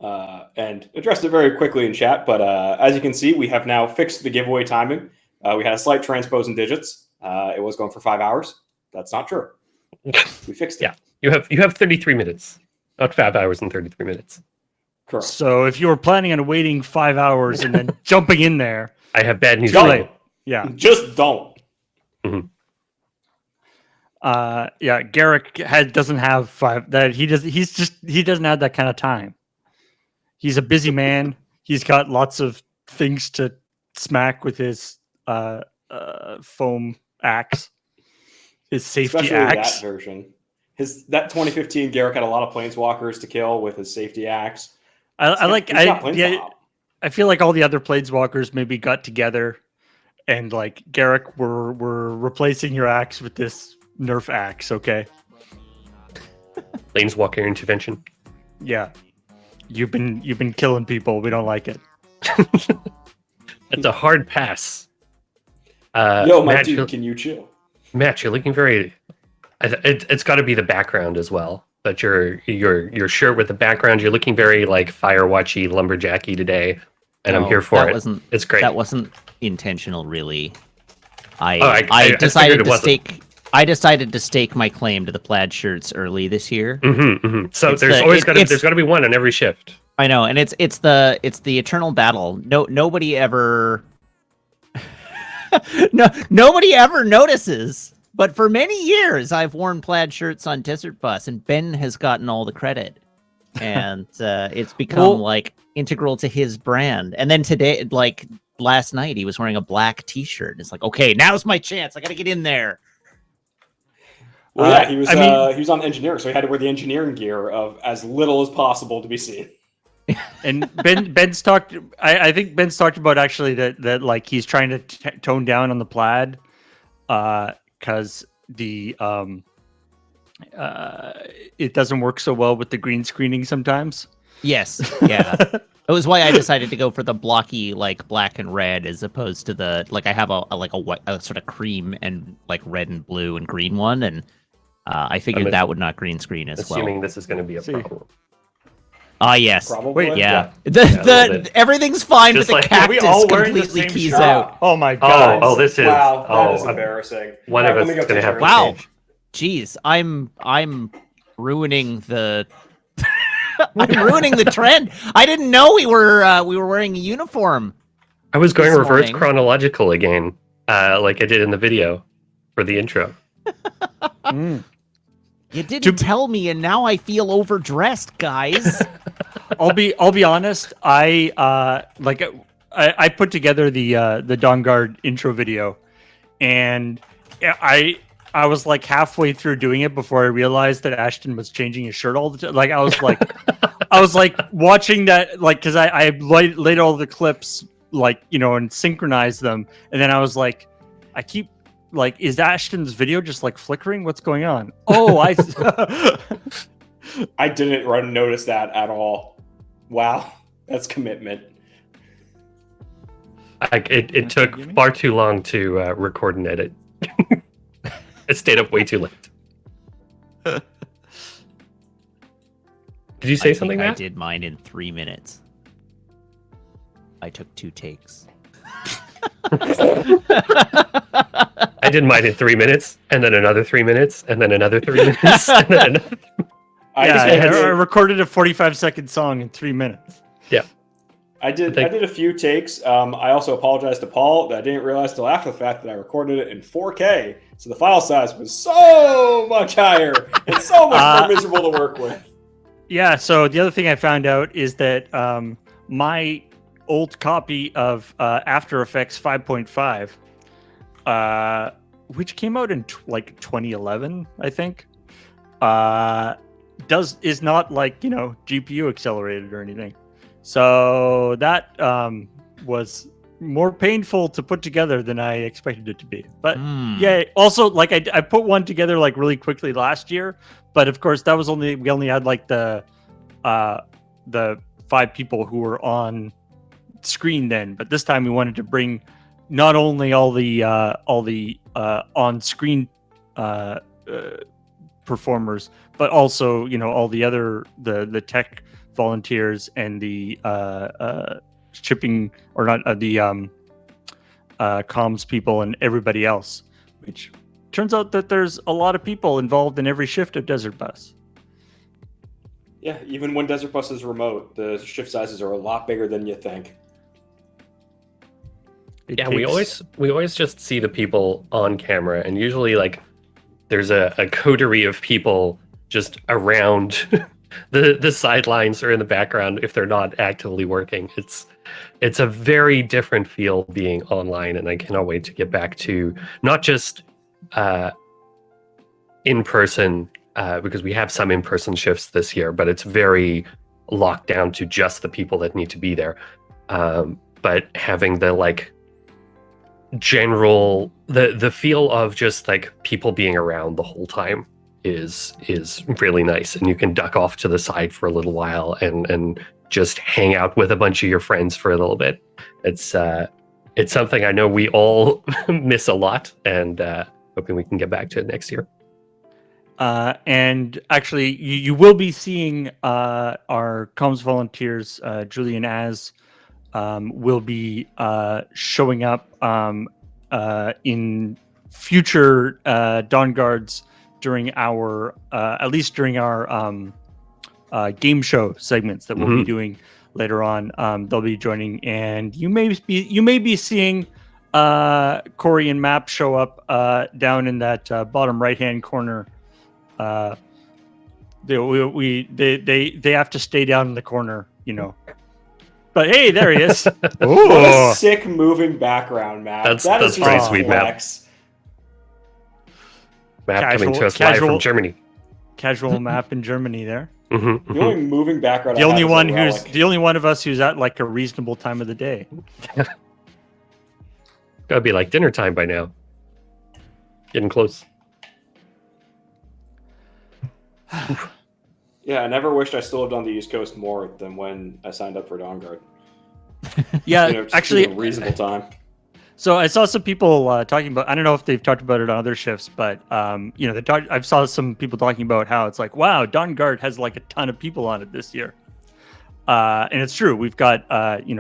and addressed it very quickly in chat. But as you can see, we have now fixed the giveaway timing. We had a slight transpose in digits. It was going for 5 hours. That's not true. We fixed it. Yeah, you have 33 minutes, not 5 hours and 33 minutes. Correct. So if you were planning on waiting 5 hours and then jumping in there, I have bad news. Don't. Yeah, Just don't. Mm-hmm. Yeah, Garruk doesn't have five. That he doesn't have that kind of time. He's a busy man. He's got lots of things to smack with his foam axe, his safety Especially axe. that version. That 2015 Garruk had a lot of planeswalkers to kill with his safety axe. I feel like all the other planeswalkers maybe got together and like Garruk, we're replacing your axe with this Nerf axe, okay? Planeswalker intervention. Yeah. You've been killing people. We don't like it. It's a hard pass. Yo, my Matt, dude, can you chill? Matt, you're looking very. It's got to be the background as well. But your shirt with the background, you're looking very like Firewatchy, lumberjacky today, and I'm here for it. It's great. That wasn't intentional, really. I decided to stake my claim to the plaid shirts early this year. Mm-hmm, mm-hmm. So there's got to be one on every shift. I know, and it's the eternal battle. Nobody ever nobody ever notices. But for many years, I've worn plaid shirts on Desert Bus, and Ben has gotten all the credit, and it's become like integral to his brand. And then today, like last night, he was wearing a black T-shirt. It's like, okay, now's my chance. I got to get in there. Well, yeah, he was on engineering, so he had to wear the engineering gear of as little as possible to be seen. And Ben's talked. I think Ben's talked about actually that like he's trying to tone down on the plaid, because the it doesn't work so well with the green screening sometimes. Yes, yeah. That was why I decided to go for the blocky like black and red as opposed to the like I have a sort of cream and like red and blue and green one, and I figured that would not green screen as well. Assuming this is going to be a problem. Ah, yes. Probably. Wait, yeah. Everything's fine, but the cactus completely keys out. Oh my god. Oh, this is that is embarrassing. One of us is going to have. Wow. Jeez, I'm ruining the. I'm ruining the trend. I didn't know we were wearing a uniform. I was going reverse chronological again, like I did in the video for the intro. You didn't tell me, and now I feel overdressed, guys. I'll be honest. I put together the Dawn Guard intro video, and I was like halfway through doing it before I realized that Ashton was changing his shirt all the time. Like I was like watching that, like because I laid all the clips like and synchronized them, and then I was like, I keep. Like, is Ashton's video just like flickering? What's going on? Oh, I didn't notice that at all. Wow, that's commitment. It took far too long to record and edit. I stayed up way too late. Did you say something, Matt? I did mine in 3 minutes. I took 2 takes. I did mine in 3 minutes, and then another 3 minutes, and then another 3 minutes, and then another. I recorded a 45-second song in 3 minutes. Yeah, I did a few takes. I also apologize to Paul that I didn't realize till after the fact that I recorded it in 4K, so the file size was so much higher and so much more miserable to work with. Yeah. So the other thing I found out is that my old copy of After Effects 5.5. Which came out in 2011, I think, is not like GPU accelerated or anything. So that was more painful to put together than I expected it to be. But yeah, also like I put one together like really quickly last year, but of course that was we only had like the 5 people who were on screen then. But this time we wanted to bring not only all the on-screen performers, but also all the other the tech volunteers and the shipping or not the comms people and everybody else, which turns out that there's a lot of people involved in every shift of Desert Bus. Yeah, even when Desert Bus is remote, the shift sizes are a lot bigger than you think. We always just see the people on camera, and usually like there's a coterie of people just around the sidelines or in the background if they're not actively working. It's a very different feel being online, and I cannot wait to get back to not just in person because we have some in-person shifts this year, but it's very locked down to just the people that need to be there. But having the like general the feel of just like people being around the whole time is really nice, and you can duck off to the side for a little while and just hang out with a bunch of your friends for a little bit. It's something I know we all miss a lot, and hoping we can get back to it next year. And actually, you will be seeing our comms volunteers, Julian as will be showing up in future Dawn Guards during our at least during our game show segments that we'll be doing later on. They'll be joining, and you may be seeing Corey and Map show up down in that bottom right hand corner. They have to stay down in the corner, you know. But hey, there he is. What a sick moving background, Matt. That's pretty sweet, Matt. Map coming to us live from Germany. Casual Map in Germany there. The only moving background. The only one of us who's at like a reasonable time of the day. Gotta be like dinner time by now. Getting close. Yeah, I never wished I still lived on the East Coast more than when I signed up for Dawn Guard. Yeah, actually, a reasonable time. So I saw some people talking about. I don't know if they've talked about it on other shifts, but I've saw some people talking about how it's like, wow, Dawn Guard has like a ton of people on it this year, and it's true. We've got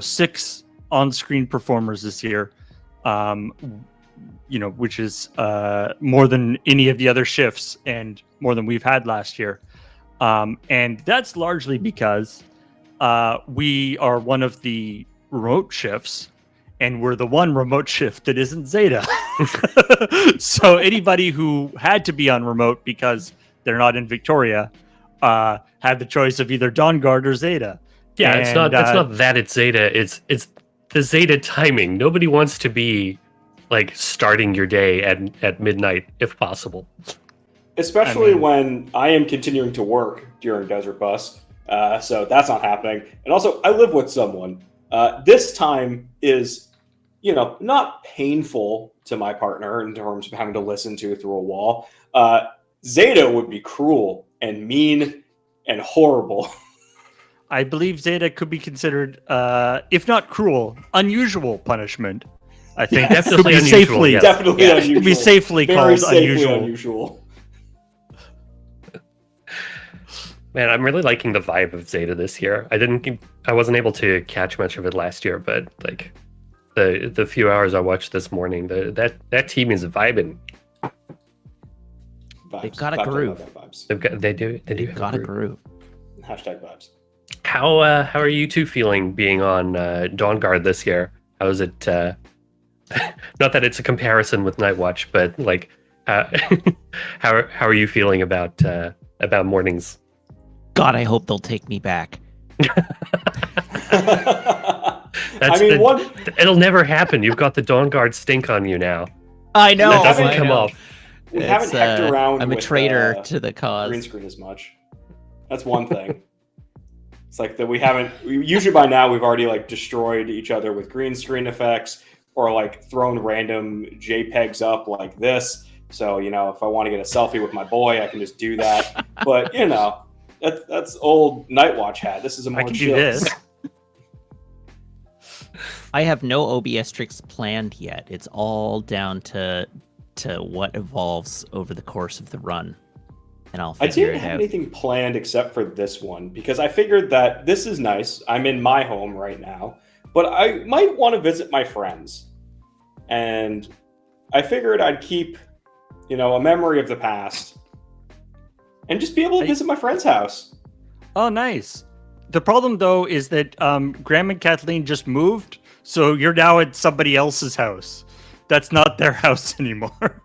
6 on-screen performers this year, which is more than any of the other shifts and more than we've had last year. And that's largely because we are one of the remote shifts, and we're the one remote shift that isn't Zeta. So anybody who had to be on remote because they're not in Victoria had the choice of either Dawn Guard or Zeta. Yeah, and, it's not that it's Zeta. It's the Zeta timing. Nobody wants to be like starting your day at midnight if possible. Especially when I am continuing to work during Desert Bus. So that's not happening. And also, I live with someone. This time is, not painful to my partner in terms of having to listen to through a wall. Zeta would be cruel and mean and horrible. I believe Zeta could be considered, if not cruel, unusual punishment. I think definitely could be unusual, definitely unusual. Could be safely Very called safely unusual. Man, I'm really liking the vibe of Zeta this year. I wasn't able to catch much of it last year, but like the few hours I watched this morning, that team is vibing. They've got a groove. They do. They've got a groove. Hashtag vibes. How are you two feeling being on Dawn Guard this year? How is it? Not that it's a comparison with Night Watch, but like, how are you feeling about mornings? God, I hope they'll take me back. It'll never happen. You've got the Dawn Guard stink on you now. I know. That doesn't come off. We haven't hecked around. I'm a traitor to the cause. Green screen as much. That's one thing. It's like that we haven't. Usually by now we've already like destroyed each other with green screen effects or like thrown random JPEGs up like this. So if I want to get a selfie with my boy, I can just do that. But that's old Night Watch hat. This is a more I can chill. do this. I have no OBS tricks planned yet. It's all down to what evolves over the course of the run. and I'll I figure didn't it have out. anything planned except for this one because I figured that this is nice. I'm in my home right now, but I might want to visit my friends. And I figured I'd keep, a memory of the past and just be able to visit my friend's house. Oh, nice. The problem, though, is that Graham and Kathleen just moved, so you're now at somebody else's house. That's not their house anymore.